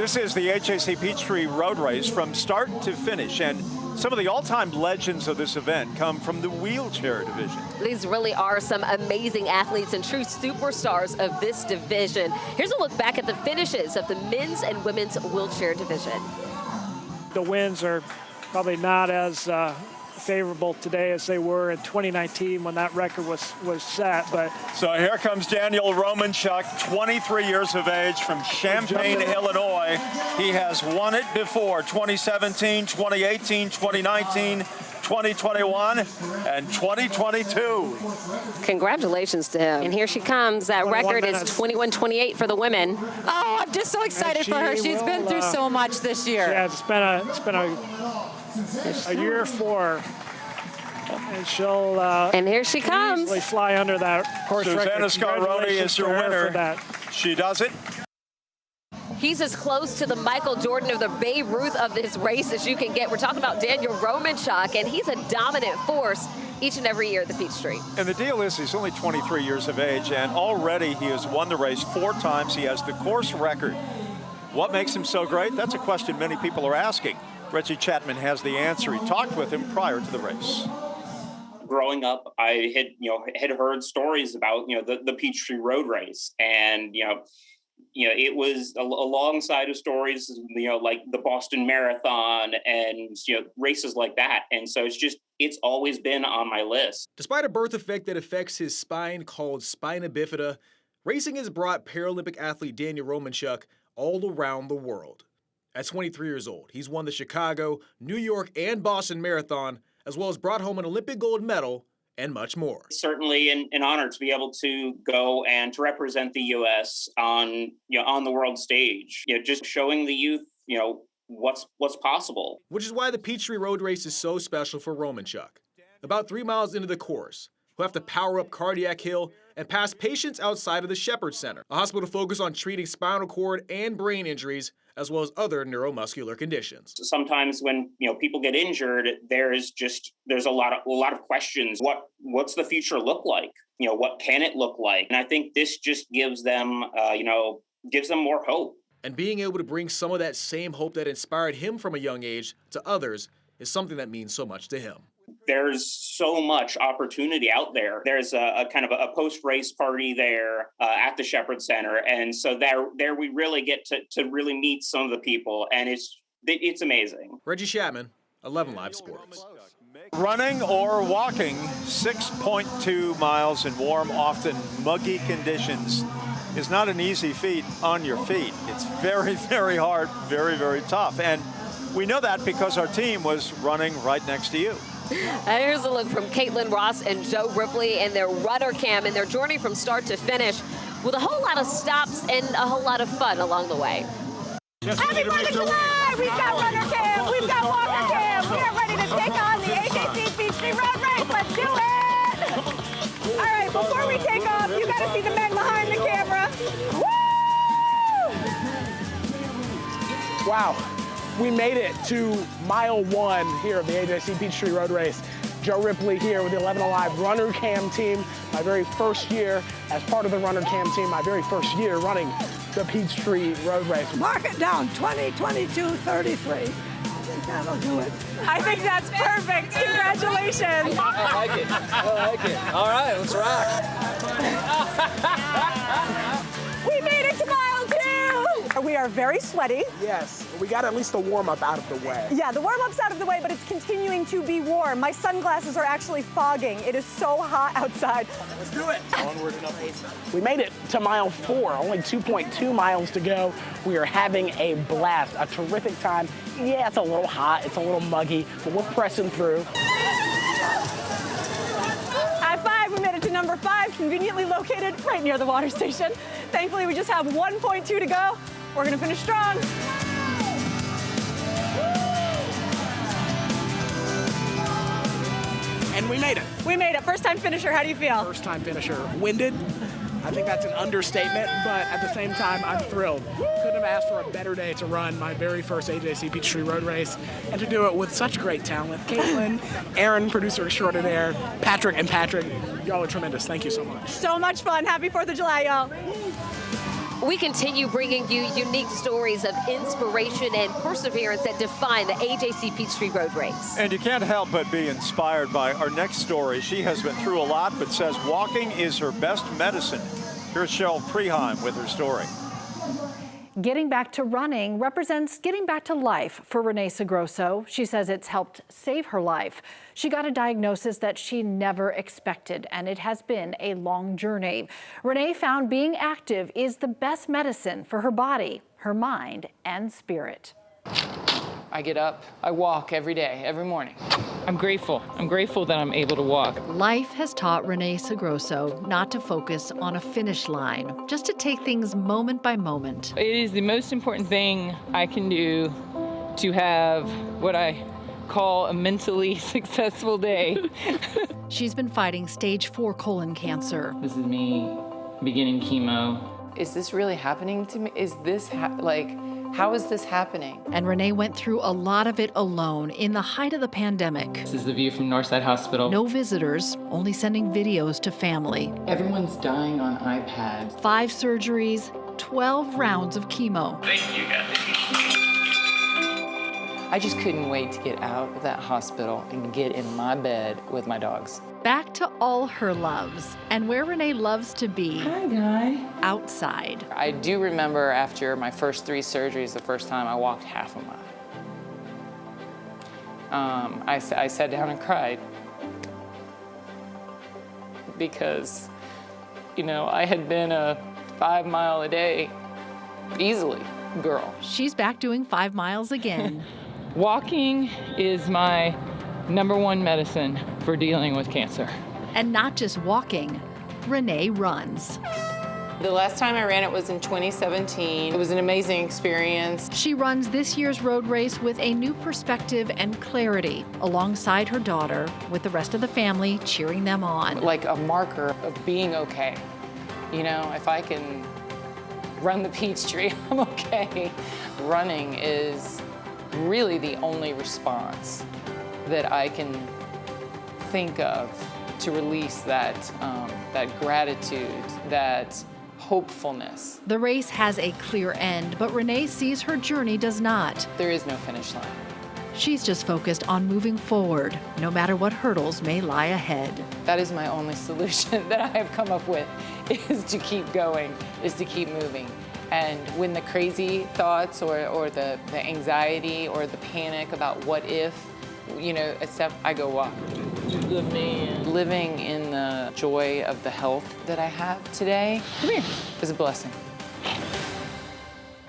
This is the AJC Peachtree Road Race from start to finish, and some of the all-time legends of this event come from the wheelchair division. These really are some amazing athletes and true superstars of this division. Here's a look back at the finishes of the men's and women's wheelchair division. The wins are probably not as favorable today as they were in 2019 when that record was set. But so here comes Daniel Romanchuk, 23 years of age from Champaign, Illinois. He has won it before, 2017, 2018, 2019, 2021, and 2022. Congratulations to him. And here she comes. That record is 21:28 for the women. Oh, I'm just so excited for her. She's been through so much this year. Yeah, it's been a year for her. And she'll and here she comes. Easily fly under that course record. Susanna Scaroni is your winner. She does it. He's as close to the Michael Jordan of the Babe Ruth of this race as you can get. We're talking about Daniel Romanchuk, and he's a dominant force each and every year at the Peachtree. And the deal is he's only 23 years of age, and already he has won the race 4 times. He has the course record. What makes him so great? That's a question many people are asking. Reggie Chapman has the answer. He talked with him prior to the race. Growing up, I had heard stories about the Peachtree Road Race, and it was alongside of stories like the Boston Marathon and races like that, and so it's always been on my list. Despite a birth defect that affects his spine called spina bifida, racing has brought Paralympic athlete Daniel Romanchuk all around the world. At 23 years old, he's won the Chicago, New York, and Boston Marathon, as well as brought home an Olympic gold medal and much more. It's certainly an honor to be able to go and to represent the U.S. on the world stage. Just showing the youth, what's possible. Which is why the Peachtree Road Race is so special for Romanchuk. About 3 miles into the course, he'll have to power up Cardiac Hill and pass patients outside of the Shepherd Center, a hospital focused on treating spinal cord and brain injuries, as well as other neuromuscular conditions. Sometimes when people get injured, there's a lot of questions. What's the future look like? What can it look like? And I think this just gives them more hope. And being able to bring some of that same hope that inspired him from a young age to others is something that means so much to him. There's so much opportunity out there. There's a kind of a post-race party there at the Shepherd Center. And so there we really get to really meet some of the people, and it's amazing. Reggie Chapman, 11 Live Sports. Running or walking 6.2 miles in warm, often muggy conditions is not an easy feat on your feet. It's very, very hard, very, very tough. And we know that because our team was running right next to you. Here's a look from Caitlin Ross and Joe Ripley and their runner cam and their journey from start to finish with a whole lot of stops and a whole lot of fun along the way. Happy 4th of July! We've got runner cam, we've got walker cam. We are ready to take on the AJC Peachtree Road Race. Let's do it! All right, before we take off, you got to see the men behind the camera. Woo! Wow. We made it to mile 1 here of the AJC Peachtree Road Race. Joe Ripley here with the 11 Alive Runner Cam team. My very first year as part of the Runner Cam team, my very first year running the Peachtree Road Race. Mark it down, 20, 22, 33. I think that'll do it. I think that's perfect. Congratulations. I like it. I like it. All right, let's rock. We made it to mile 2. We are very sweaty. Yes, we got at least the warm-up out of the way. Yeah, the warm-up's out of the way, but it's continuing to be warm. My sunglasses are actually fogging. It is so hot outside. Let's do it. Onward and upwards. We made it to mile 4, only 2.2 miles to go. We are having a blast, a terrific time. Yeah, it's a little hot, it's a little muggy, but we're pressing through. High five, we made it to number 5, conveniently located right near the water station. Thankfully, we just have 1.2 to go. We're gonna finish strong. And we made it. We made it. First time finisher, how do you feel? First time finisher. Winded. I think that's an understatement, but at the same time, I'm thrilled. Couldn't have asked for a better day to run my very first AJC Peachtree Road Race, and to do it with such great talent. Caitlin, Aaron, producer extraordinaire, Patrick, y'all are tremendous. Thank you so much. So much fun. Happy 4th of July, y'all. We continue bringing you unique stories of inspiration and perseverance that define the AJC Peachtree Road Race. And you can't help but be inspired by our next story. She has been through a lot, but says walking is her best medicine. Here's Cheryl Preheim with her story. Getting back to running represents getting back to life for Renee Sagroso. She says it's helped save her life. She got a diagnosis that she never expected, and it has been a long journey. Renee found being active is the best medicine for her body, her mind, and spirit. I get up, I walk every day, every morning. I'm grateful. I'm grateful that I'm able to walk. Life has taught Renee Sagroso not to focus on a finish line, just to take things moment by moment. It is the most important thing I can do to have what I call a mentally successful day. She's been fighting stage 4 colon cancer. This is me beginning chemo. Is this really happening to me? Is this how is this happening? And Renee went through a lot of it alone in the height of the pandemic. This is the view from Northside Hospital. No visitors, only sending videos to family. Everyone's dying on iPads. 5 surgeries, 12 rounds of chemo. Thank you, guys. I just couldn't wait to get out of that hospital and get in my bed with my dogs. Back to all her loves, and where Renee loves to be. Hi, Guy. Outside. I do remember after my first 3 surgeries, the first time I walked half a mile. I sat down and cried because, you know, I had been a 5 mile a day easily girl. She's back doing 5 miles again. Walking is my #1 medicine for dealing with cancer. And not just walking, Renee runs. The last time I ran it was in 2017. It was an amazing experience. She runs this year's road race with a new perspective and clarity, alongside her daughter, with the rest of the family cheering them on. Like a marker of being okay. You know, if I can run the Peachtree, I'm okay. Running is really the only response that I can think of to release that gratitude, that hopefulness. The race has a clear end, but Renee sees her journey does not. There is no finish line. She's just focused on moving forward, no matter what hurdles may lie ahead. That is my only solution that I have come up with, is to keep going, is to keep moving. And when the crazy thoughts or the anxiety or the panic about what if, you know, except I go walk. Living in the joy of the health that I have today is a blessing.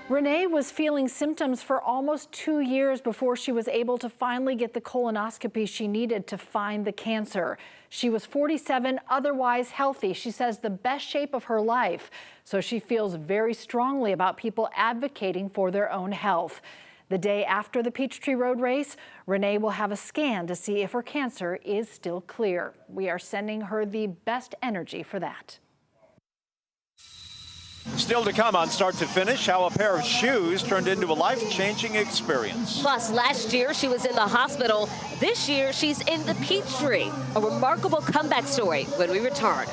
Renee was feeling symptoms for almost 2 years before she was able to finally get the colonoscopy she needed to find the cancer. She was 47, otherwise healthy. She says the best shape of her life. So she feels very strongly about people advocating for their own health. The day after the Peachtree Road Race, Renee will have a scan to see if her cancer is still clear. We are sending her the best energy for that. Still to come on Start to Finish, how a pair of shoes turned into a life-changing experience. Plus, last year she was in the hospital. This year she's in the Peachtree. A remarkable comeback story when we return.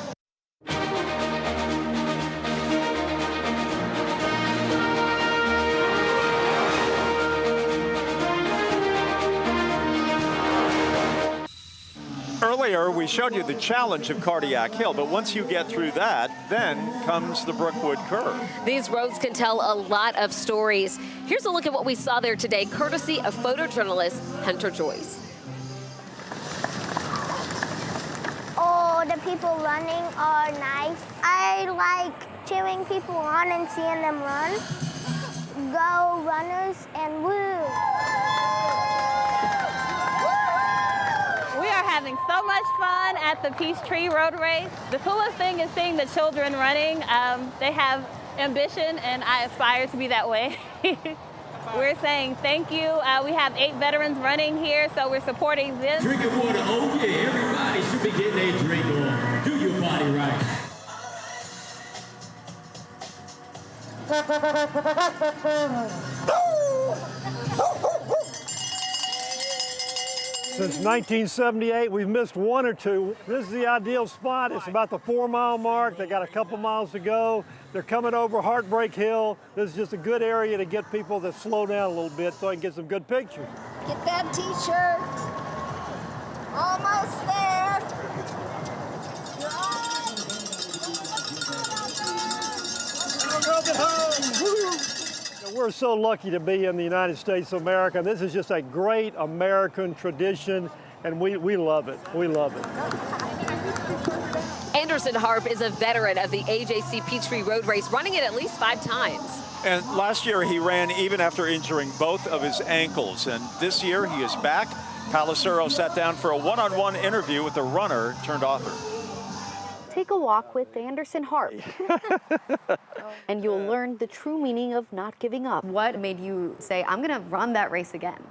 Earlier, we showed you the challenge of Cardiac Hill, but once you get through that, then comes the Brookwood Curve. These roads can tell a lot of stories. Here's a look at what we saw there today, courtesy of photojournalist Hunter Joyce. Oh, the people running are nice. I like cheering people on and seeing them run. Go runners and woo! We are having so much fun at the Peachtree Road Race. The coolest thing is seeing the children running. They have ambition, and I aspire to be that way. We're saying thank you. We have 8 veterans running here, so we're supporting them. Drinking water, oh yeah, everybody should be getting a drink on. Do your body right. Since 1978, we've missed one or two. This is the ideal spot. It's about the 4-mile mark. They got a couple miles to go. They're coming over Heartbreak Hill. This is just a good area to get people to slow down a little bit so I can get some good pictures. Get that t-shirt. Almost there. We're so lucky to be in the United States of America. This is just a great American tradition, and we love it. We love it. Anderson Harp is a veteran of the AJC Peachtree Road Race, running it at least 5 times. And last year he ran even after injuring both of his ankles. And this year he is back. Palacero sat down for a one-on-one interview with the runner turned author. Take a walk with Anderson Harp, and you'll learn the true meaning of not giving up. What made you say, I'm going to run that race again?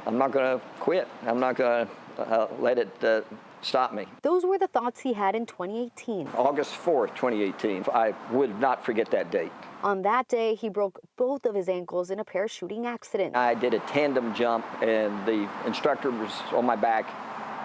I'm not going to quit. I'm not going to let it stop me. Those were the thoughts he had in 2018. August 4th, 2018. I would not forget that date. On that day, he broke both of his ankles in a parachuting accident. I did a tandem jump, and the instructor was on my back,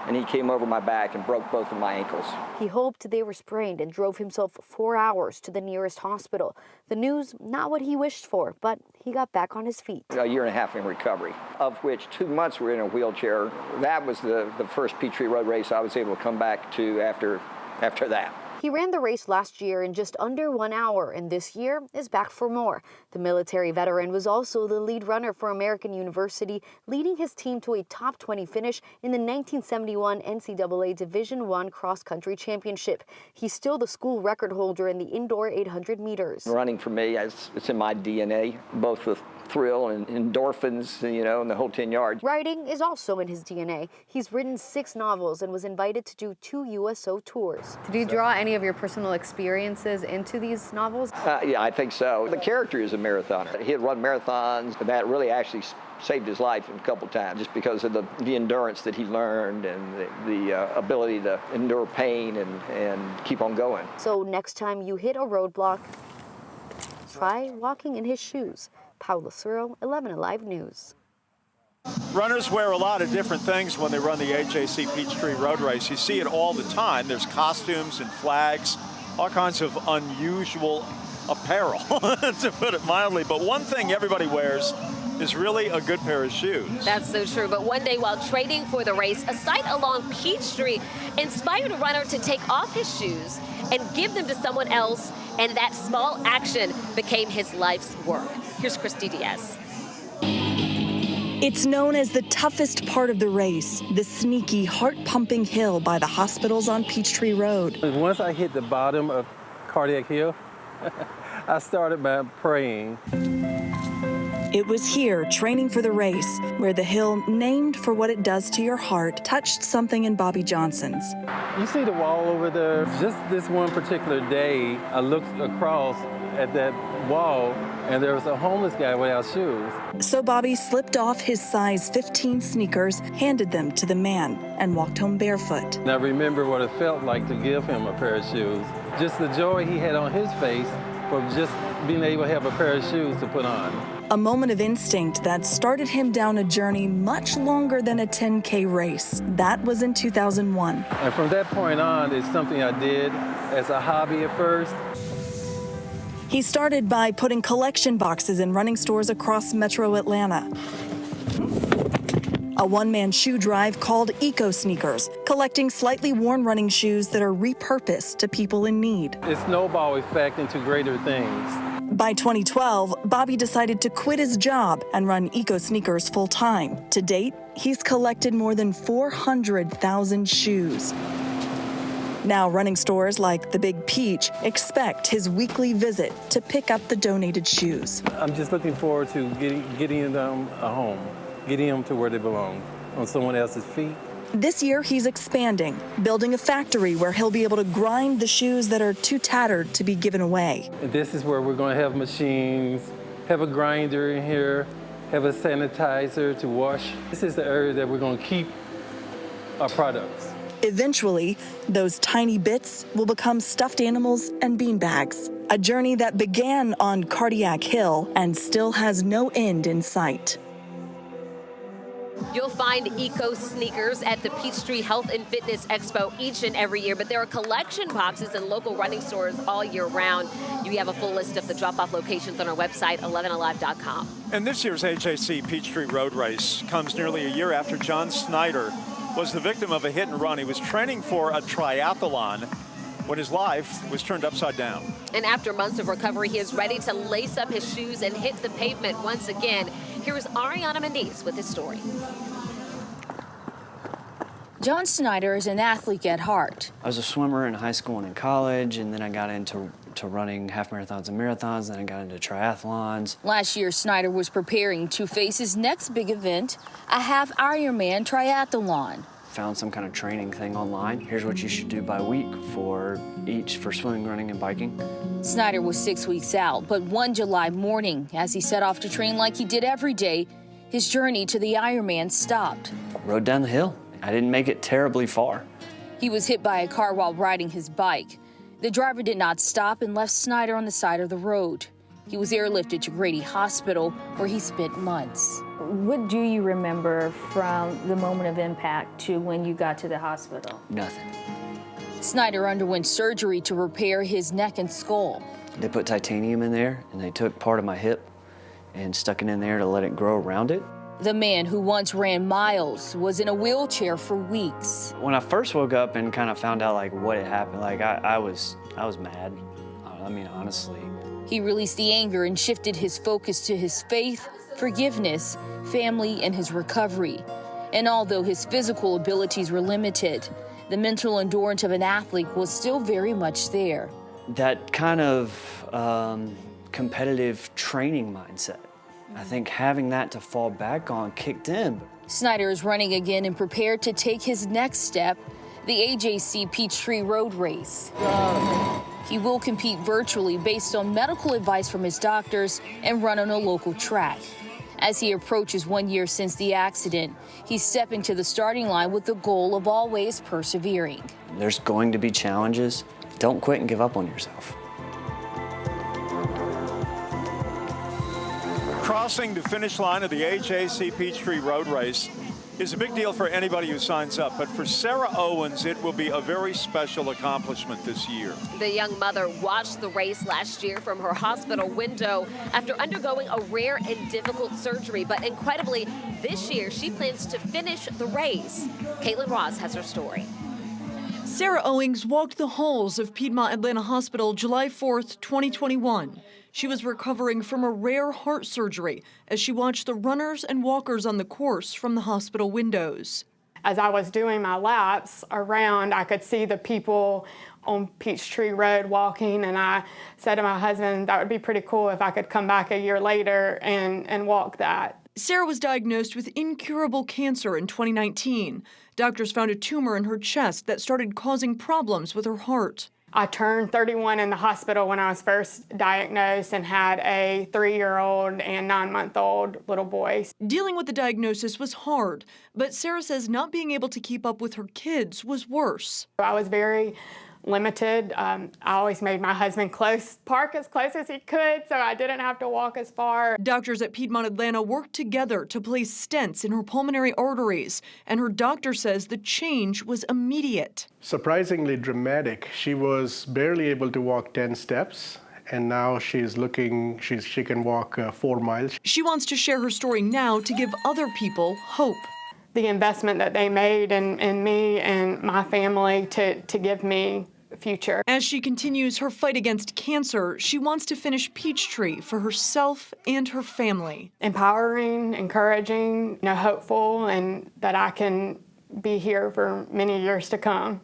and he came over my back and broke both of my ankles. He hoped they were sprained and drove himself 4 hours to the nearest hospital. The news, not what he wished for, but he got back on his feet. A year and a half in recovery, of which 2 months were in a wheelchair. That was the first Peachtree Road Race I was able to come back to after that. He ran the race last year in just under 1 hour, and this year is back for more. The military veteran was also the lead runner for American University, leading his team to a top 20 finish in the 1971 NCAA Division I Cross Country Championship. He's still the school record holder in the indoor 800 meters. Running for me, it's in my DNA, both the thrill and endorphins, and the whole 10 yards. Writing is also in his DNA. He's written 6 novels and was invited to do 2 USO tours. Did you draw any of your personal experiences into these novels? Yeah, I think so. The character is a marathoner. He had run marathons, and that really actually saved his life a couple times just because of the endurance that he learned and the ability to endure pain and keep on going. So next time you hit a roadblock, try walking in his shoes. Paula Suro, 11 Alive News. Runners wear a lot of different things when they run the AJC Peachtree Road Race. You see it all the time. There's costumes and flags, all kinds of unusual apparel, to put it mildly. But one thing everybody wears is really a good pair of shoes. That's so true. But one day while training for the race, a site along Peachtree inspired a runner to take off his shoes and give them to someone else, and that small action became his life's work. Here's Christy Diaz. It's known as the toughest part of the race, the sneaky, heart-pumping hill by the hospitals on Peachtree Road. Once I hit the bottom of Cardiac Hill, I started by praying. It was here, training for the race, where the hill, named for what it does to your heart, touched something in Bobby Johnson's. You see the wall over there? Just this one particular day, I looked across at that wall, and there was a homeless guy without shoes. So Bobby slipped off his size 15 sneakers, handed them to the man, and walked home barefoot. And I remember what it felt like to give him a pair of shoes. Just the joy he had on his face for just being able to have a pair of shoes to put on. A moment of instinct that started him down a journey much longer than a 10K race. That was in 2001. And from that point on, it's something I did as a hobby at first. He started by putting collection boxes in running stores across metro Atlanta. A one-man shoe drive called Eco Sneakers, collecting slightly worn running shoes that are repurposed to people in need. It snowball effect into greater things. By 2012, Bobby decided to quit his job and run Eco Sneakers full-time. To date, he's collected more than 400,000 shoes. Now, running stores like the Big Peach expect his weekly visit to pick up the donated shoes. I'm just looking forward to getting them a home, getting them to where they belong, on someone else's feet. This year, he's expanding, building a factory where he'll be able to grind the shoes that are too tattered to be given away. And this is where we're going to have machines, have a grinder in here, have a sanitizer to wash. This is the area that we're going to keep our products. Eventually, those tiny bits will become stuffed animals and beanbags. A journey that began on Cardiac Hill and still has no end in sight. You'll find eco sneakers at the Peachtree Health and Fitness Expo each and every year, but there are collection boxes in local running stores all year round. You have a full list of the drop-off locations on our website, 11alive.com. And this year's AJC Peachtree Road Race comes nearly a year after John Snyder was the victim of a hit and run. He was training for a triathlon when his life was turned upside down. And after months of recovery, he is ready to lace up his shoes and hit the pavement once again. Here's Ariana Mendes with his story. John Snyder is an athlete at heart. I was a swimmer in high school and in college, and then I got into running half marathons and marathons, then I got into triathlons. Last year, Snyder was preparing to face his next big event, a half Ironman triathlon. Found some kind of training thing online. Here's what you should do by week for swimming, running, and biking. Snyder was 6 weeks out, but one July morning, as he set off to train like he did every day, his journey to the Ironman stopped. Rode down the hill. I didn't make it terribly far. He was hit by a car while riding his bike. The driver did not stop and left Snyder on the side of the road. He was airlifted to Grady Hospital, where he spent months. What do you remember from the moment of impact to when you got to the hospital? Nothing. Snyder underwent surgery to repair his neck and skull. They put titanium in there, and they took part of my hip and stuck it in there to let it grow around it. The man who once ran miles was in a wheelchair for weeks. When I first woke up and kind of found out like what had happened, like I was mad. I mean, honestly. He released the anger and shifted his focus to his faith, forgiveness, family, and his recovery. And although his physical abilities were limited, the mental endurance of an athlete was still very much there. That kind of competitive training mindset, I think having that to fall back on kicked in. Snyder is running again and prepared to take his next step, the AJC Peachtree Road Race. He will compete virtually based on medical advice from his doctors and run on a local track. As he approaches 1 year since the accident, he's stepping to the starting line with the goal of always persevering. There's going to be challenges. Don't quit and give up on yourself. Crossing the finish line of the AJC Peachtree Road Race is a big deal for anybody who signs up, but for Sarah Owens, it will be a very special accomplishment this year. The young mother watched the race last year from her hospital window after undergoing a rare and difficult surgery, but incredibly, this year she plans to finish the race. Caitlin Ross has her story. Sarah Owens walked the halls of Piedmont Atlanta Hospital July 4th, 2021. She was recovering from a rare heart surgery as she watched the runners and walkers on the course from the hospital windows. As I was doing my laps around, I could see the people on Peachtree Road walking, and I said to my husband, that would be pretty cool if I could come back a year later and walk that. Sarah was diagnosed with incurable cancer in 2019. Doctors found a tumor in her chest that started causing problems with her heart. I turned 31 in the hospital when I was first diagnosed and had a 3-year-old and 9-month-old little boy. Dealing with the diagnosis was hard, but Sarah says not being able to keep up with her kids was worse. I was very limited. I always made my husband park as close as he could, so I didn't have to walk as far. Doctors at Piedmont Atlanta worked together to place stents in her pulmonary arteries, and her doctor says the change was immediate. Surprisingly dramatic. She was barely able to walk 10 steps. And now she can walk 4 miles. She wants to share her story now to give other people hope. The investment that they made in me and my family to give me a future. As she continues her fight against cancer, she wants to finish Peachtree for herself and her family. Empowering, encouraging, hopeful, and that I can be here for many years to come.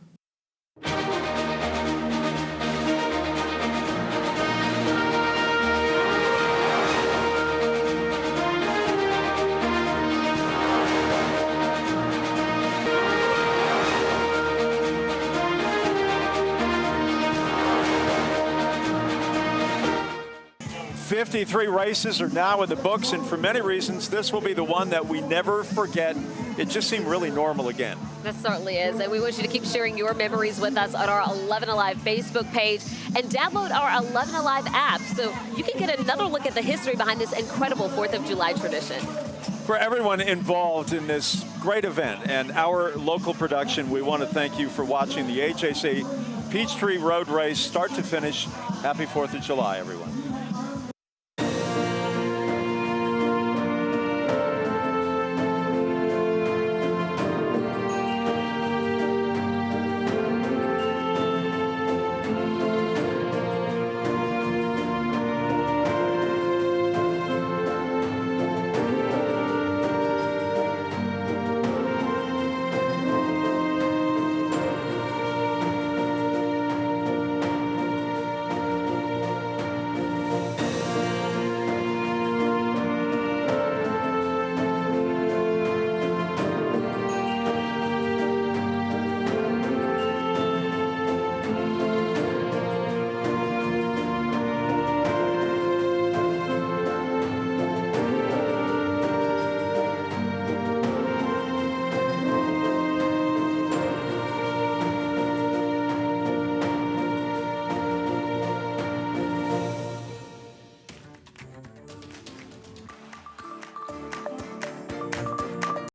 53 races are now in the books, and for many reasons, this will be the one that we never forget. It just seemed really normal again. That certainly is, and we want you to keep sharing your memories with us on our 11 Alive Facebook page and download our 11 Alive app so you can get another look at the history behind this incredible 4th of July tradition. For everyone involved in this great event and our local production, we want to thank you for watching the AJC Peachtree Road Race start to finish. Happy 4th of July, everyone.